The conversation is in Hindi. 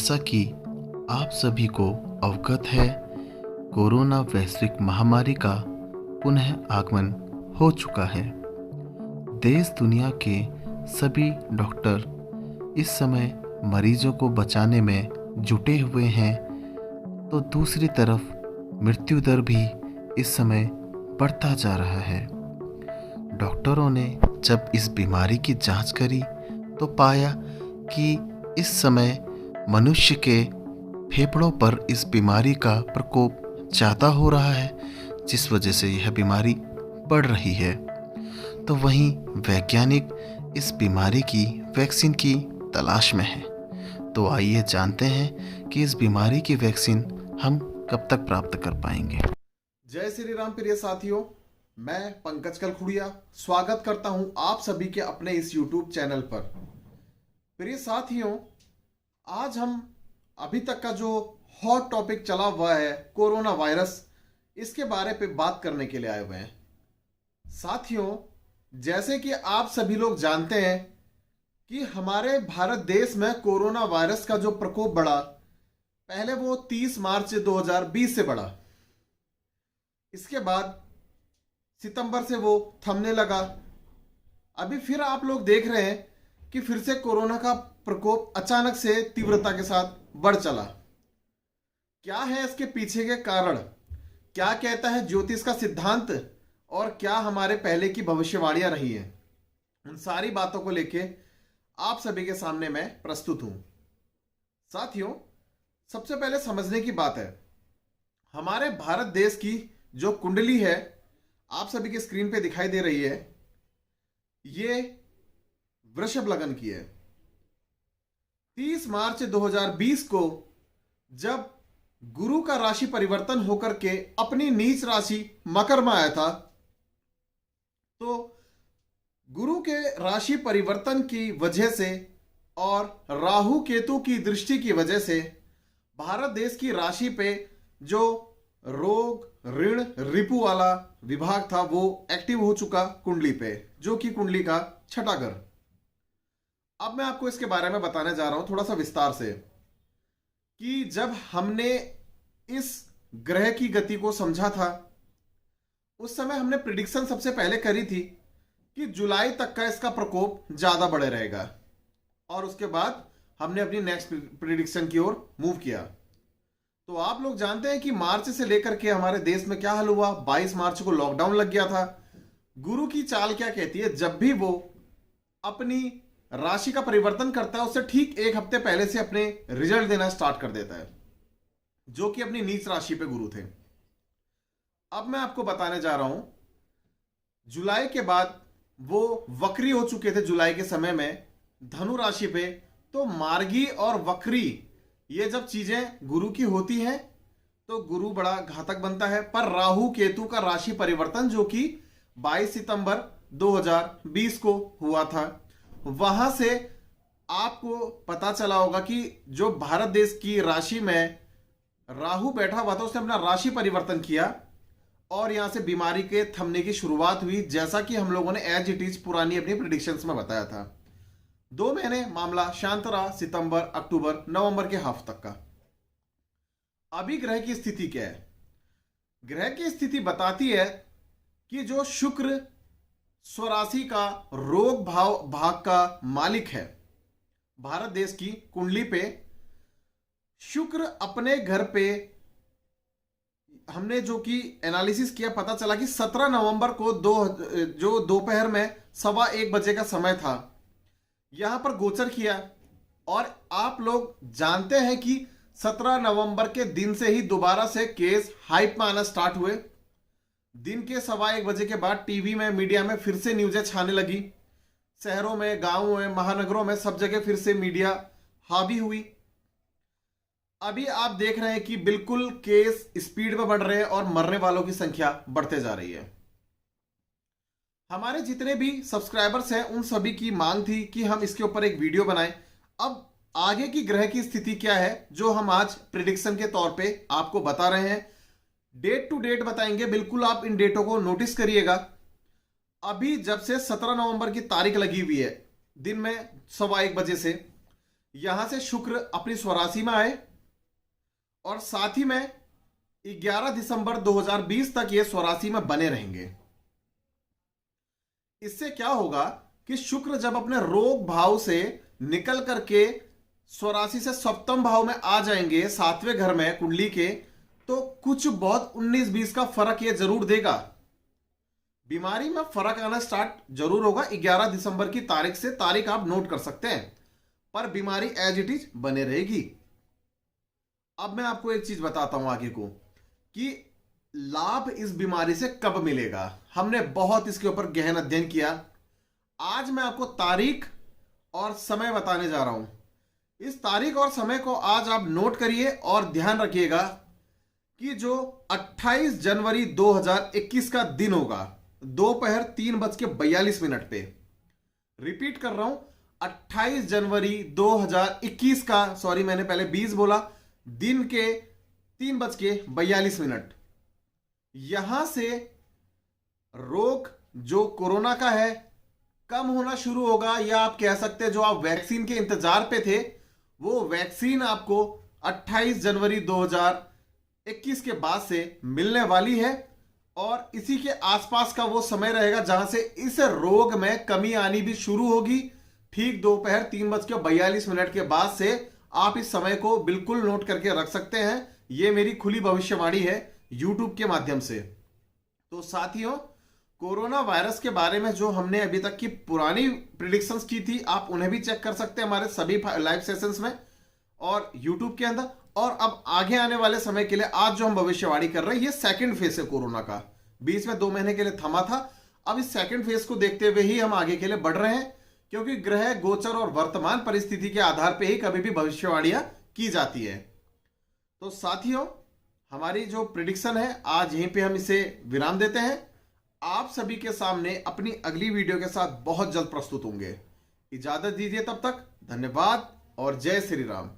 जैसा कि आप सभी को अवगत है, कोरोना वैश्विक महामारी का पुनः आगमन हो चुका है। देश दुनिया के सभी डॉक्टर इस समय मरीजों को बचाने में जुटे हुए हैं, तो दूसरी तरफ मृत्यु दर भी इस समय बढ़ता जा रहा है। डॉक्टरों ने जब इस बीमारी की जांच करी तो पाया कि इस समय मनुष्य के फेफड़ों पर इस बीमारी का प्रकोप ज़्यादा हो रहा है, जिस वजह से यह बीमारी बढ़ रही है। तो वहीं वैज्ञानिक इस बीमारी की वैक्सीन की तलाश में हैं। तो आइए जानते हैं कि इस बीमारी की वैक्सीन हम कब तक प्राप्त कर पाएंगे। जय श्री राम प्रिय साथियों, मैं पंकज कलखुड़िया स्वागत करता हूं आप सभी के अपने इस YouTube चैनल पर। प्रिय साथियों, आज हम अभी तक का जो हॉट टॉपिक चला हुआ है कोरोना वायरस, इसके बारे पे बात करने के लिए आए हुए हैं। साथियों, जैसे कि आप सभी लोग जानते हैं कि हमारे भारत देश में कोरोना वायरस का जो प्रकोप बढ़ा, पहले वो 30 मार्च 2020 से बढ़ा। इसके बाद सितंबर से वो थमने लगा। अभी फिर आप लोग देख रहे हैं कि फिर से कोरोना का प्रकोप अचानक से तीव्रता के साथ बढ़ चला। क्या है इसके पीछे के कारण, क्या कहता है ज्योतिष का सिद्धांत, और क्या हमारे पहले की भविष्यवाणियां रही हैं, उन सारी बातों को लेके आप सभी के सामने मैं प्रस्तुत हूं। साथियों, सबसे पहले समझने की बात है, हमारे भारत देश की जो कुंडली है आप सभी के स्क्रीन पे दिखाई दे रही है, ये वृषभ लग्न की है। 30 मार्च 2020 को जब गुरु का राशि परिवर्तन होकर के अपनी नीच राशि मकर में आया था, तो गुरु के राशि परिवर्तन की वजह से और राहु केतु की दृष्टि की वजह से भारत देश की राशि पे जो रोग ऋण रिपु वाला विभाग था वो एक्टिव हो चुका कुंडली पे, जो कि कुंडली का छठा घर। अब मैं आपको इसके बारे में बताने जा रहा हूं थोड़ा सा विस्तार से, कि जब हमने इस ग्रह की गति को समझा था, उस समय हमने प्रिडिक्शन सबसे पहले करी थी कि जुलाई तक का इसका प्रकोप ज्यादा बढ़े रहेगा, और उसके बाद हमने अपनी नेक्स्ट प्रिडिक्शन की ओर मूव किया। तो आप लोग जानते हैं कि मार्च से लेकर के हमारे देश में क्या हाल हुआ। 22 मार्च को लॉकडाउन लग गया था। गुरु की चाल क्या कहती है, जब भी वो अपनी राशि का परिवर्तन करता है उससे ठीक एक हफ्ते पहले से अपने रिजल्ट देना स्टार्ट कर देता है, जो कि अपनी नीच राशि पे गुरु थे। अब मैं आपको बताने जा रहा हूं, जुलाई के बाद वो वक्री हो चुके थे जुलाई के समय में धनु राशि पे। तो मार्गी और वक्री, ये जब चीजें गुरु की होती हैं तो गुरु बड़ा घातक बनता है। पर राहु केतु का राशि परिवर्तन जो कि 22 सितंबर 2020 को हुआ था, वहां से आपको पता चला होगा कि जो भारत देश की राशि में राहु बैठा हुआ था, उसने अपना राशि परिवर्तन किया और यहां से बीमारी के थमने की शुरुआत हुई, जैसा कि हम लोगों ने एज इट इज पुरानी अपनी प्रेडिक्शंस में बताया था। 2 महीने मामला शांत रहा, सितंबर, अक्टूबर, नवंबर के हाफ तक का। अभी ग्रह की स्थिति क्या है? ग्रह की स्थिति बताती है कि जो शुक्र स्वराशि का रोग भाग का मालिक है, भारत देश की कुंडली पे शुक्र अपने घर पे, हमने जो कि एनालिसिस किया, पता चला कि 17 नवंबर को जो दोपहर में 1:15 बजे का समय था, यहां पर गोचर किया। और आप लोग जानते हैं कि 17 नवंबर के दिन से ही दोबारा से केस हाइप में आना स्टार्ट हुए। दिन के 1:15 बजे के बाद टीवी में, मीडिया में फिर से न्यूज़ें छाने लगी। शहरों में, गांवों में, महानगरों में, सब जगह फिर से मीडिया हावी हुई। अभी आप देख रहे हैं कि बिल्कुल केस स्पीड में बढ़ रहे हैं और मरने वालों की संख्या बढ़ते जा रही है। हमारे जितने भी सब्सक्राइबर्स हैं उन सभी की मांग थी कि हम इसके ऊपर एक वीडियो बनाएं। अब आगे की ग्रह की स्थिति क्या है, जो हम आज प्रिडिक्शन के तौर पे आपको बता रहे हैं, डेट टू डेट बताएंगे। बिल्कुल आप इन डेटों को नोटिस करिएगा। अभी जब से 17 नवंबर की तारीख लगी हुई है, दिन में 1:15 बजे से, यहां से शुक्र अपनी स्वराशि में आए और साथ ही में 11 दिसंबर 2020 तक ये स्वराशि में बने रहेंगे। इससे क्या होगा कि शुक्र जब अपने रोग भाव से निकल करके स्वराशि से सप्तम भाव में आ जाएंगे, सातवें घर में कुंडली के, तो कुछ बहुत 19-20 का फर्क ये जरूर देगा। बीमारी में फर्क आना स्टार्ट जरूर होगा 11 दिसंबर की तारीख से। तारीख आप नोट कर सकते हैं, पर बीमारी एज इट इज बने रहेगी। अब मैं आपको एक चीज बताता हूं आगे को कि लाभ इस बीमारी से कब मिलेगा। हमने बहुत इसके ऊपर गहन अध्ययन किया। आज मैं आपको तारीख और समय बताने जा रहा हूं। इस तारीख और समय को आज आप नोट करिए और ध्यान रखिएगा कि जो 28 जनवरी 2021 का दिन होगा दोपहर 3:42 पे, रिपीट कर रहा हूं, 28 जनवरी 2021 का, सॉरी मैंने पहले 20 बोला, दिन के 3:42, यहां से रोग जो कोरोना का है कम होना शुरू होगा। या आप कह सकते हैं जो आप वैक्सीन के इंतजार पे थे, वो वैक्सीन आपको 28 जनवरी 2021 के बाद से मिलने वाली है। और इसी के आसपास का वो समय रहेगा जहां से इस रोग में कमी आनी भी शुरू होगी। ठीक दोपहर 3:42 के बाद से आप इस समय को बिल्कुल नोट करके रख सकते हैं। ये मेरी खुली भविष्यवाणी है यूट्यूब के माध्यम से। तो साथियों, कोरोना वायरस के बारे में जो हमने अभी तक की पुरानी प्रिडिक्शंस की थी, आप उन्हें भी चेक कर सकते हैं हमारे सभी लाइव सेशंस में और यूट्यूब के अंदर। और अब आगे आने वाले समय के लिए आज जो हम भविष्यवाणी कर रहे हैं, ये सेकंड फेज है कोरोना का। बीच में 2 महीने के लिए थमा था। अब इस सेकंड फेज को देखते हुए ही हम आगे के लिए बढ़ रहे हैं, क्योंकि ग्रह गोचर और वर्तमान परिस्थिति के आधार पर ही कभी भी भविष्यवाणियां की जाती है। तो साथियों, हमारी जो प्रिडिक्शन है आज यहीं पे हम इसे विराम देते हैं। आप सभी के सामने अपनी अगली वीडियो के साथ बहुत जल्द प्रस्तुत होंगे। इजाजत दीजिए, तब तक धन्यवाद और जय श्री राम।